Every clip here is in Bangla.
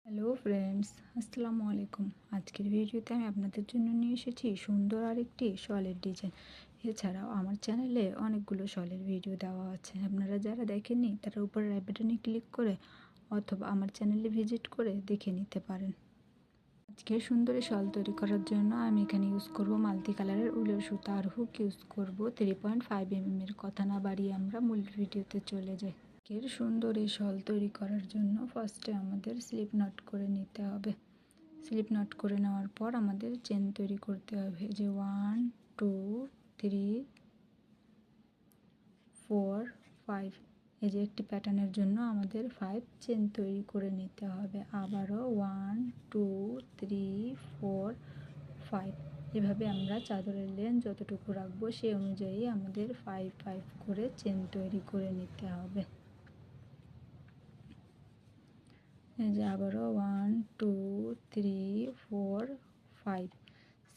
হ্যালো ফ্রেন্ডস, আসসালামু আলাইকুম। আজকের ভিডিওতে আমি আপনাদের জন্য নিয়ে এসেছি সুন্দর আরেকটি শলের ডিজাইন। এছাড়াও আমার চ্যানেলে অনেকগুলো শলের ভিডিও দেওয়া আছে, আপনারা যারা দেখেননি তারা উপরে আই বাটনে ক্লিক করে অথবা আমার চ্যানেলে ভিজিট করে দেখে নিতে পারেন। আজকে সুন্দর এই শল তৈরি করার জন্য আমি এখানে ইউজ করব মাল্টি কালারের উলের সুতা আর হুক ইউজ করব 3.5 mm এর। কথা না বাড়িয়ে আমরা মূল ভিডিওতে চলে যাই। এর সুন্দর এই শল তৈরি করার জন্য ফার্স্টে আমাদের স্লিপ নট করে নিতে হবে। স্লিপ নট করে নেওয়ার পর আমাদের চেন তৈরি করতে হবে, যে 1 2 3 4 5। এই যে একটি প্যাটার্নের জন্য আমাদের 5 চেন তৈরি করে নিতে হবে। আবারও 1 2 3 4 5। এভাবে আমরা চাদরের লেন্থ যতটুকু রাখবো সেই অনুযায়ী আমাদের 5 5 করে চেন তৈরি করে নিতে হবে। এই যে আবারও 1 2 3 4 5।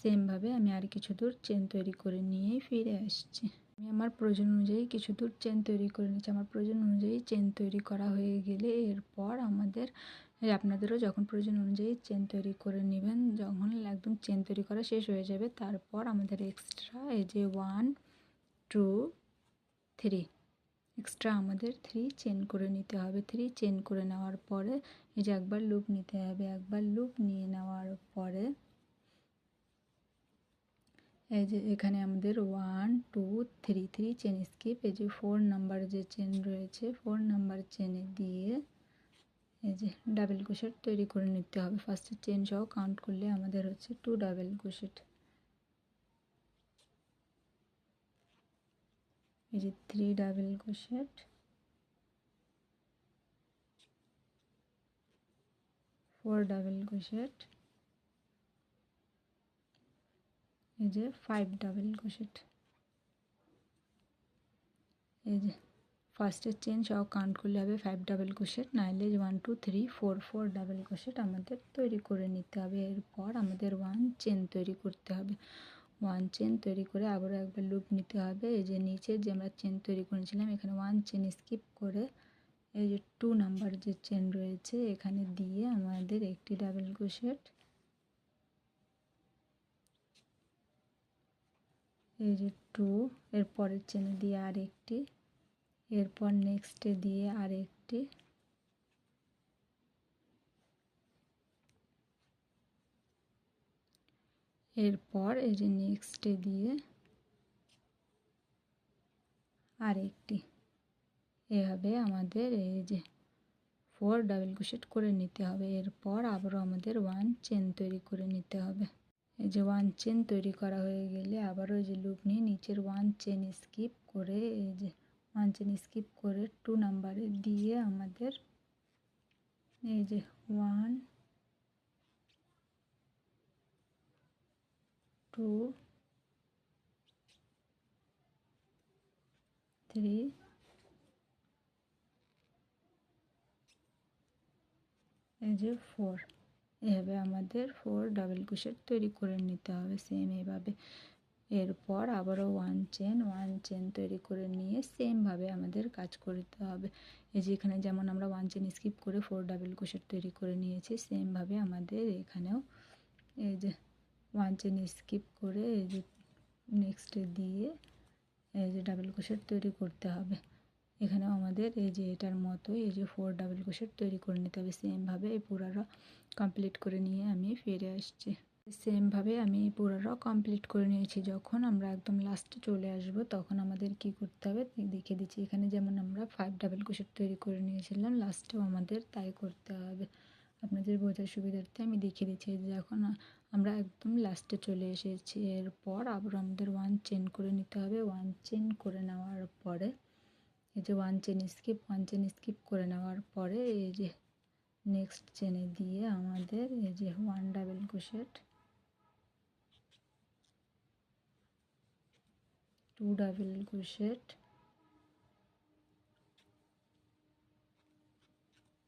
সেমভাবে আমি আর কিছু দূর চেন তৈরি করে নিয়ে ফিরে আসছি। আমি আমার প্রয়োজন অনুযায়ী কিছু দূর চেন তৈরি করে নিচ্ছি। আমার প্রয়োজন অনুযায়ী চেন তৈরি করা হয়ে গেলে এরপর আমাদের আপনাদেরও যখন প্রয়োজন অনুযায়ী চেন তৈরি করে নেবেন। যখন একদম চেন তৈরি করা শেষ হয়ে যাবে তারপর আমাদের এক্সট্রা এই যে 1 2 3 এক্সট্রা আমাদের 3 চেন করে নিতে হবে। 3 চেন করে নেওয়ার পরে এই যে একবার লুপ নিতে হবে। একবার লুপ নিয়ে নেওয়ার পরে এই যে এখানে আমাদের 1 2 3 3 চেন স্কিপ। এই যে 4 নাম্বার যে চেন রয়েছে 4 নাম্বার চেনে দিয়ে এই যে ডাবল ক্রোশেট তৈরি করে নিতে হবে। ফার্স্টে চেন সহ কাউন্ট করলে আমাদের হচ্ছে 2 ডাবল ক্রোশেট। এই যে 3 ডাবল ক্রোশেট, 4 ডাবল ক্রোশেট, এই যে 5 ডাবল ক্রোশেট। এই যে ফার্স্টে চেন সহ কাউন্ট করলে হবে 5 ডাবল ক্রোশেট, নাইলে 1 2 3 4 4 ডাবল ক্রোশেট আমাদের তৈরি করে নিতে হবে। এরপর আমাদের 1 চেন তৈরি করতে হবে। 1 চেন তৈরি করে আবারও একবার লুপ নিতে হবে। এই যে নিচের যে আমরা চেন তৈরি করেছিলাম এখানে 1 চেন স্কিপ করে এই যে 2 নাম্বার যে চেন রয়েছে এখানে দিয়ে আমাদের একটি ডাবল ক্রোশেট, এই যে 2 এর পরের চেনে দিয়ে আরেকটি, এরপর নেক্সটে দিয়ে আরেকটি, এরপর এই যে নেক্সটে দিয়ে আরেকটি। এভাবে আমাদের এই যে 4 ডাবল ক্রোশেট করে নিতে হবে। এরপর আবারও আমাদের 1 চেন তৈরি করে নিতে হবে। এই যে 1 চেন তৈরি করা হয়ে গেলে আবারও যে লুপ নিয়ে নিচের 1 চেন স্কিপ করে এই যে 1 চেন স্কিপ করে 2 নাম্বারে দিয়ে আমাদের এই যে 1 2 3 এই যে 4। এভাবে আমাদের 4 ডাবল ক্রোশেট তৈরি করে নিতে হবে সেম এভাবে। এরপর আবারও 1 চেন তৈরি করে নিয়ে সেমভাবে আমাদের কাজ করতে হবে। এই যে এখানে যেমন আমরা 1 চেন স্কিপ করে 4 ডাবল ক্রোশেট তৈরি করে নিয়েছি সেমভাবে আমাদের এখানেও এই যে 1 চেন স্কিপ করে এই যে নেক্সটে দিয়ে এই যে ডাবল ক্রোশেট তৈরি করতে হবে। এখানেও আমাদের এই যে এটার মতোই এই যে 4 ডাবল ক্রোশেট তৈরি করে নিতে হবে সেমভাবে। এই পুরোটা কমপ্লিট করে নিয়ে আমি ফিরে আসছি। সেমভাবে আমি পুরোটা কমপ্লিট করে নিয়েছি। যখন আমরা একদম লাস্টে চলে আসব তখন আমাদের কি করতে হবে দেখিয়ে দিচ্ছি। এখানে যেমন আমরা 5 ডাবল ক্রোশেট তৈরি করে নিয়েছিলাম লাস্টেও আমাদের তাই করতে হবে। আপনাদের বোঝার সুবিধার্থে আমি দেখিয়ে দিচ্ছি। যখন আমরা একদম লাস্টে চলে এসেছি এরপর আবার আমাদের 1 চেন করে নিতে হবে। 1 চেন করে নেওয়ার পরে এই যে 1 চেন স্কিপ করে নেওয়ার পরে এই যে নেক্সট চেনে দিয়ে আমাদের এই যে 1 ডাবল ক্রোশেট, 2 ডাবল ক্রোশেট,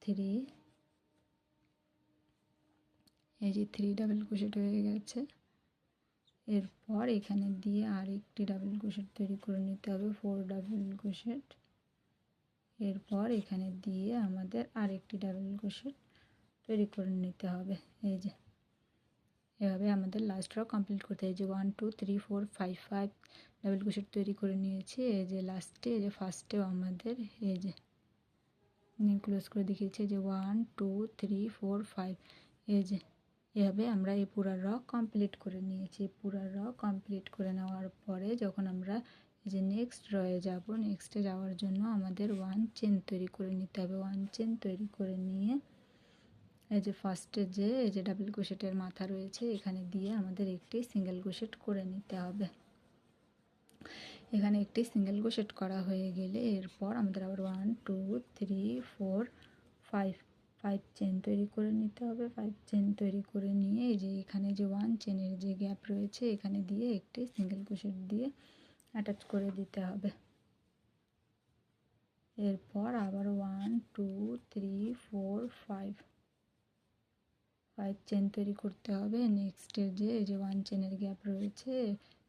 3 এই যে 3 ডাবল ক্রোশেট হয়ে গেছে। এরপর এখানে দিয়ে আরেকটি ডাবল ক্রোশেট তৈরি করে নিতে হবে 4 ডাবল ক্রোশেট। এরপর এখানে দিয়ে আমাদের আরেকটি ডাবল ক্রোশেট তৈরি করে নিতে হবে। এই যে এভাবে আমাদের লাস্ট র কমপ্লিট করতে হয়। যে 1 2 3 4 5 5 ডাবল ক্রোশেট তৈরি করে নিয়েছি। এই যে লাস্টে এই যে ফার্স্টেও আমাদের এই যে ক্লোজ করে দেখিয়েছি যে 1 2 3 4 5 এই যে এভাবে আমরা এই পুরা র কমপ্লিট করে নিয়েছি। পুরা র কমপ্লিট করে নেওয়ার পরে যখন আমরা এই যে নেক্সট রয়ে যাব, নেক্সটে যাওয়ার জন্য আমাদের 1 চেন তৈরি করে নিতে হবে। 1 চেন তৈরি করে নিয়ে এই যে ফার্স্টে যে এই যে ডাবল ক্রোশেটের মাথা রয়েছে এখানে দিয়ে আমাদের একটি সিঙ্গেল ক্রোশেট করে নিতে হবে। এখানে একটি সিঙ্গেল ক্রোশেট করা হয়ে গেলে এরপর আমাদের আবার 1 2 3 4 5 5 চেন তৈরি করে নিতে হবে। 5 চেন তৈরি করে নিয়ে এই যে এখানে যে 1 চেনের যে গ্যাপ রয়েছে এখানে দিয়ে একটি সিঙ্গেল ক্রোশেট দিয়ে অ্যাটাচ করে দিতে হবে। এরপর আবার 1 2 3 4 5 5 চেন তৈরি করতে হবে। নেক্সটের যে এই যে 1 চেনের গ্যাপ রয়েছে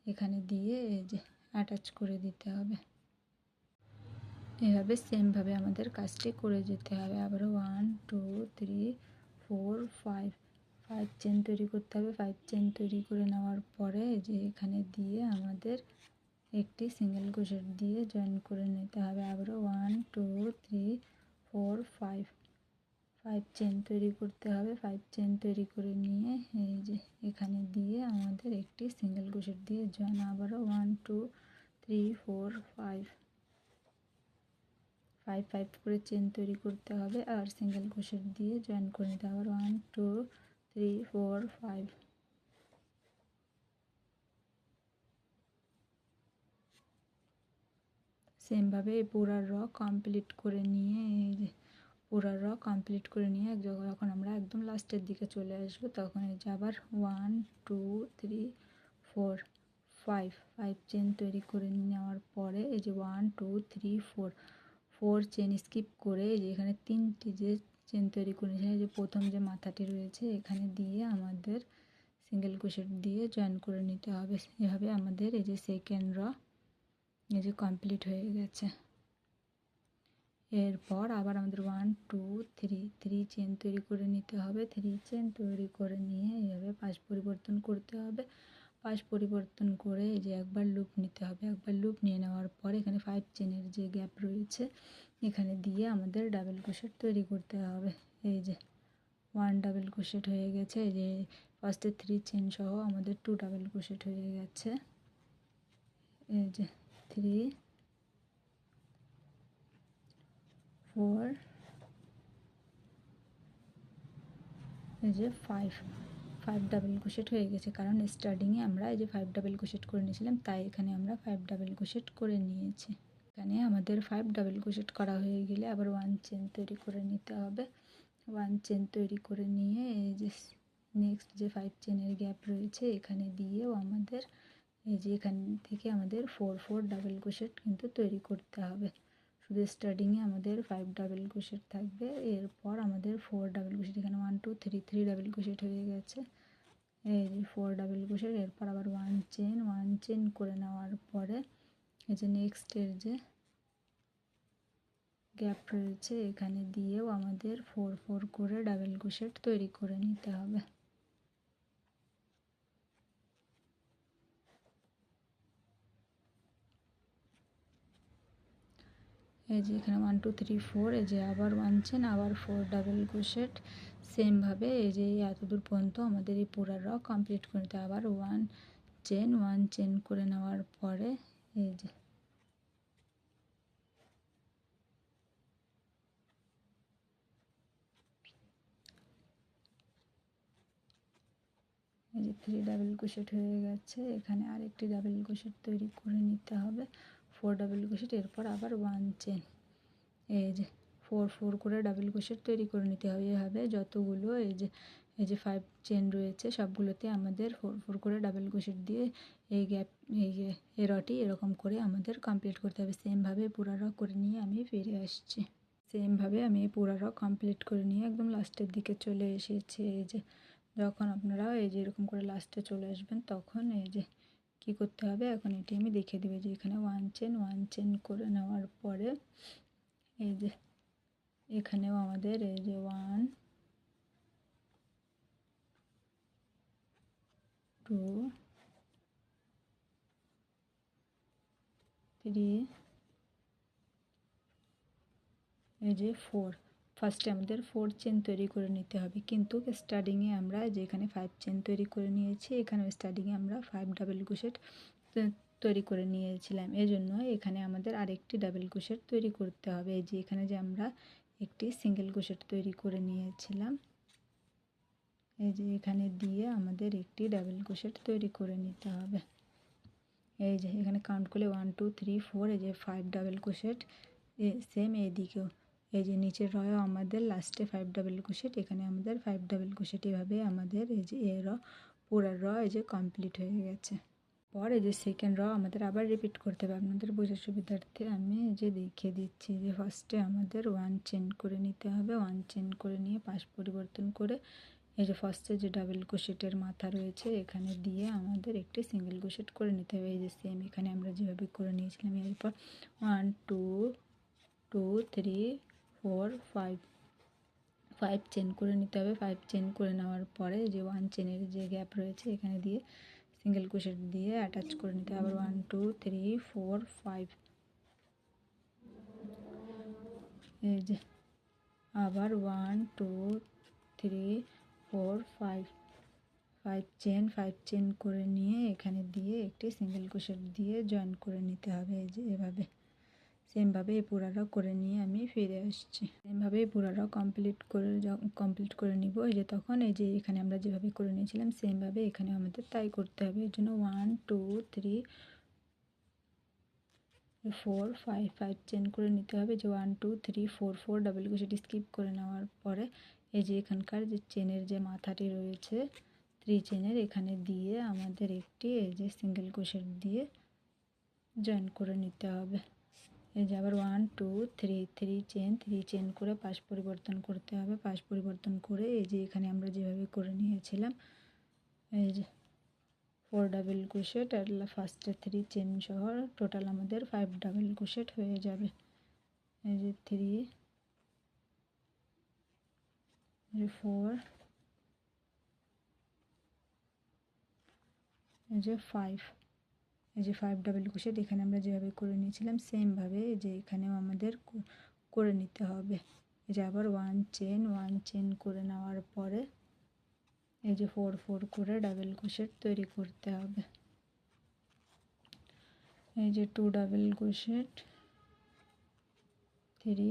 এখানে দিয়ে এই যে অ্যাটাচ করে দিতে হবে। এভাবে সেমভাবে আমাদের কাজটি করে যেতে হবে। আবারও 1 2 3 4 5 5 চেন তৈরি করতে হবে। 5 চেন তৈরি করে নেওয়ার পরে যে এখানে দিয়ে আমাদের একটি সিঙ্গেল ক্রোশেট দিয়ে জয়েন করে নিতে হবে। আবারও 1 2 3 4 5 5 চেন তৈরি করতে হবে। 5 চেন তৈরি করে নিয়ে এই যে এখানে দিয়ে আমাদের একটি সিঙ্গেল ক্রোশেট দিয়ে জয়েন। আবারও 1 2 3 4 5 5 5 করে চেন তৈরি করতে হবে আর সিঙ্গেল ক্রোশেট দিয়ে জয়েন করে নিতে হবে। 1 2 3 4 5 সেমভাবে পুরা র কমপ্লিট করে নিয়ে এই যে পুরা র কমপ্লিট করে নিয়ে যখন আমরা একদম লাস্টের দিকে চলে আসবো তখন এই যে আবার 1 2 3 4 5 5 চেন তৈরি করে নেওয়ার পরে এই যে 1 2 3 4 4 চেন স্কিপ করে এই যে এখানে 3টি যে চেন তৈরি করেছি এই যে প্রথম যে মাথাটি রয়েছে এখানে দিয়ে আমাদের সিঙ্গেল ক্রোশেট দিয়ে জয়েন করে নিতে হবে। এভাবে আমাদের এই যে সেকেন্ড র এই যে কমপ্লিট হয়ে গেছে। এরপর আবার আমাদের 1 2 3 3 চেন তৈরি করে নিতে হবে। 3 চেন তৈরি করে নিয়ে এইভাবে পাশ পরিবর্তন করতে হবে। পাশ পরিবর্তন করে এই যে একবার লুপ নিতে হবে। একবার লুপ নিয়ে নেওয়ার পর এখানে 5 চেনের যে গ্যাপ রয়েছে এখানে দিয়ে আমাদের ডাবল ক্রোশেট তৈরি করতে হবে। এই যে 1 ডাবল ক্রোশেট হয়ে গেছে। এই যে ফার্স্টে 3 চেন সহ আমাদের 2 ডাবল ক্রোশেট হয়ে গেছে। এই যে 3 4 এই যে 5 ডাবল ক্রোশেট হয়ে গেছে কারণ স্টার্টিংয়ে আমরা এই যে 5 ডাবল ক্রোশেট করে নিয়েছিলাম তাই এখানে আমরা 5 ডাবল ক্রোশেট করে নিয়েছি। এখানে আমাদের 5 ডাবল ক্রোশেট করা হয়ে গেলে আবার 1 চেন তৈরি করে নিতে হবে। 1 চেন তৈরি করে নিয়ে এই যে নেক্সট যে 5 চেনের গ্যাপ রয়েছে এখানে দিয়েও আমাদের এই যে এখান থেকে আমাদের 4 4 ডাবল ক্রোশেট কিন্তু তৈরি করতে হবে। শুধু স্টার্টিংয়ে আমাদের 5 ডাবল ক্রোশেট থাকবে। এরপর আমাদের 4 ডাবল ক্রোশেট এখানে 1 2 3 3 ডাবল ক্রোশেট হয়ে গেছে। এই যে 4 ডাবল ক্রোশেট এরপর আবার 1 চেন করে নেওয়ার পরে এই যে নেক্সটের যে গ্যাপ রয়েছে এখানে দিয়েও আমাদের 4 4 করে ডাবল ক্রোশেট তৈরি করে নিতে হবে। এই যে এখানে 1 2 3 4 এই যে আবার 1 চেন আবার 4 ডাবল ক্রোশেট সেমভাবে এই যে এতদূর পর্যন্ত আমাদের এই পুরা র কমপ্লিট করে নিতে আবার 1 চেন করে নেওয়ার পরে এই যে এই যে 3 ডাবল ক্রোশেট হয়ে গেছে। এখানে আরেকটি ডাবল ক্রোশেট তৈরি করে নিতে হবে 4 ডাবল ক্রোশেট এরপর আবার 1 চেন এই যে 4 4 করে ডাবল ক্রোশেট তৈরি করে নিতে হবে। এভাবে যতগুলো এই যে 5 চেন রয়েছে সবগুলোতে আমাদের 4 4 করে ডাবল ক্রোশেট দিয়ে এই গ্যাপ এই যে এই রটি এরকম করে আমাদের কমপ্লিট করতে হবে। সেমভাবে পুরা র করে নিয়ে আমি ফিরে আসছি। সেমভাবে আমি পুরা র কমপ্লিট করে নিয়ে একদম লাস্টের দিকে চলে এসেছি। এই যে যখন আপনারা এই যে এরকম করে লাস্টে চলে আসবেন তখন এই যে কী করতে হবে এখন এটি আমি দেখিয়ে দেবো। যে এখানে 1 চেন করে নেওয়ার পরে এই যে এখানেও আমাদের এই যে 1 2 3 এই যে 4 ফার্স্টে আমাদের 4 চেন তৈরি করে নিতে হবে, কিন্তু স্টার্টিংয়ে আমরা যেখানে 5 চেন তৈরি করে নিয়েছি এখানে স্টার্টিংয়ে আমরা 5 ডাবল ক্রোশেট তৈরি করে নিয়েছিলাম। এজন্য এখানে আমাদের আরেকটি ডাবল ক্রোশেট তৈরি করতে হবে। এই যে এখানে যে আমরা একটি সিঙ্গেল ক্রোশেট তৈরি করে নিয়েছিলাম, এই যে এখানে দিয়ে আমাদের একটি ডাবল ক্রোশেট তৈরি করে নিতে হবে। এই যে এখানে কাউন্ট করলে 1 2 3 4, এই যে 5 ডাবল ক্রোশেট, সেম এইদিকেও এই যে নিচের রয়েও আমাদের লাস্টে 5 ডাবল ক্রোশেট, এখানে আমাদের 5 ডাবল ক্রোশেট। এভাবে আমাদের এই যে পুরো এই যে কমপ্লিট হয়ে গেছে। পর এই যে সেকেন্ড আমাদের আবার রিপিট করতে হবে। আপনাদের বোঝার সুবিধার্থে আমি এই যে দেখিয়ে দিচ্ছি যে ফার্স্টে আমাদের 1 চেন করে নিতে হবে। 1 চেন করে নিয়ে পাশ পরিবর্তন করে এই যে ফার্স্টে যে ডাবল ক্রোশেটের মাথা রয়েছে এখানে দিয়ে আমাদের একটি সিঙ্গেল ক্রোশেট করে নিতে হবে। এই যে সেম এখানে আমরা যেভাবে করে নিয়েছিলাম। এরপর 1 2 2 3 4 5 চেন করে নিতে হবে। 5 চেন করে নেওয়ার পরে যে 1 চেনের যে গ্যাপ রয়েছে এখানে দিয়ে সিঙ্গেল ক্রোশেট দিয়ে অ্যাটাচ করে নিতে হবে। আবার 1 2 3 4 5, এই যে আবার 1 2 3 4 5 চেন করে নিয়ে এখানে দিয়ে একটি সিঙ্গেল ক্রোশেট দিয়ে জয়েন করে নিতে হবে। এই যে এভাবে সেমভাবে এই পুরাটা করে নিয়ে আমি ফিরে আসছি। সেমভাবে এই পুরাটা কমপ্লিট করে নিব। এই যে তখন এই যে এখানে আমরা যেভাবে করে নিয়েছিলাম সেমভাবে এখানে আমাদের তাই করতে হবে। এর জন্য 1 2 3 4 5 চেন করে নিতে হবে। যে 1 2 3 4 ডাবল ক্রোশেট স্কিপ করে নেওয়ার পরে এই যে এখানকার যে চেনের যে মাথাটি রয়েছে 3 চেনের এখানে দিয়ে আমাদের একটি এই যে সিঙ্গেল ক্রোশেট দিয়ে জয়েন করে নিতে হবে। এই যে আবার 1 2 3 চেন করে পাশ পরিবর্তন করতে হবে। পাশ পরিবর্তন করে এই যে এখানে আমরা যেভাবে করে নিয়েছিলাম এই যে 4 ডাবল ক্রোশেট আর ফার্স্টে 3 চেন সহ টোটাল আমাদের 5 ডাবল ক্রোশেট হয়ে যাবে। এই যে 3 4 এই যে 5, এই যে 5 ডাবল ক্রোশেট এখানে আমরা যেভাবে করে নিয়েছিলাম সেমভাবে এই যে এখানেও আমাদের করে নিতে হবে। এই যে আবার 1 চেন করে নেওয়ার পরে এই যে 4 করে ডাবল ক্রোশেট তৈরি করতে হবে। এই যে 2 ডাবল ক্রোশেট 3,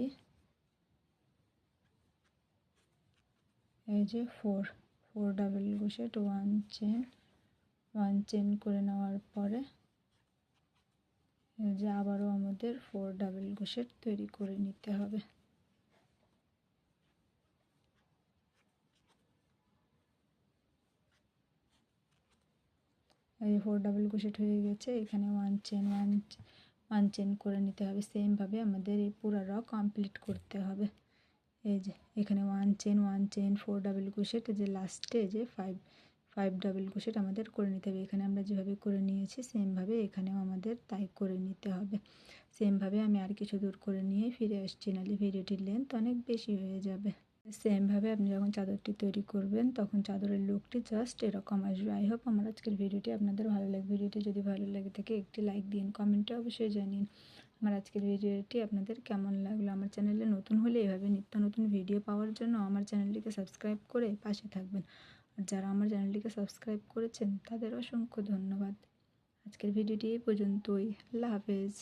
এই যে 4 ডাবল ক্রোশেট 1 চেন করে নেওয়ার পরে এই যে আবারও আমাদের 4 ডাবল ক্রোশেট তৈরি করে নিতে হবে। এই 4 ডাবল ক্রোশেট হয়ে গেছে। এখানে 1 চেন করে নিতে হবে। সেমভাবে আমাদের এই পুরো কমপ্লিট করতে হবে। এই যে এখানে 1 চেন 4 ডাবল ক্রোশেট, যে লাস্টে যে 5 ডাবল ক্রোশেট আমাদের করে নিতে হবে। এখানে আমরা যেভাবে করে নিয়েছি সেমভাবে এখানেও আমাদের তাই করে নিতে হবে। সেমভাবে আমি আর কিছু দূর করে নিয়ে ফিরে আসছি, নাহলে ভিডিওটির লেন্থ অনেক বেশি হয়ে যাবে। সেমভাবে আপনি যখন চাদরটি তৈরি করবেন তখন চাদরের লুকটি জাস্ট এরকম আসবে। আই হোপ আমার আজকের ভিডিওটি আপনাদের ভালো লাগবে। ভিডিওটি যদি ভালো লাগে থাকে একটি লাইক দিন, কমেন্টে অবশ্যই জানিন আমার আজকের ভিডিওটি আপনাদের কেমন লাগলো। আমার চ্যানেলে নতুন হলে এভাবে নিত্য নতুন ভিডিও পাওয়ার জন্য আমার চ্যানেলটিকে সাবস্ক্রাইব করে পাশে থাকবেন। আর যারা আমার চ্যানেলটিকে সাবস্ক্রাইব করেছেন তাদের অসংখ্য ধন্যবাদ। আজকের ভিডিওটি এই পর্যন্তই। আল্লাহ হাফেজ।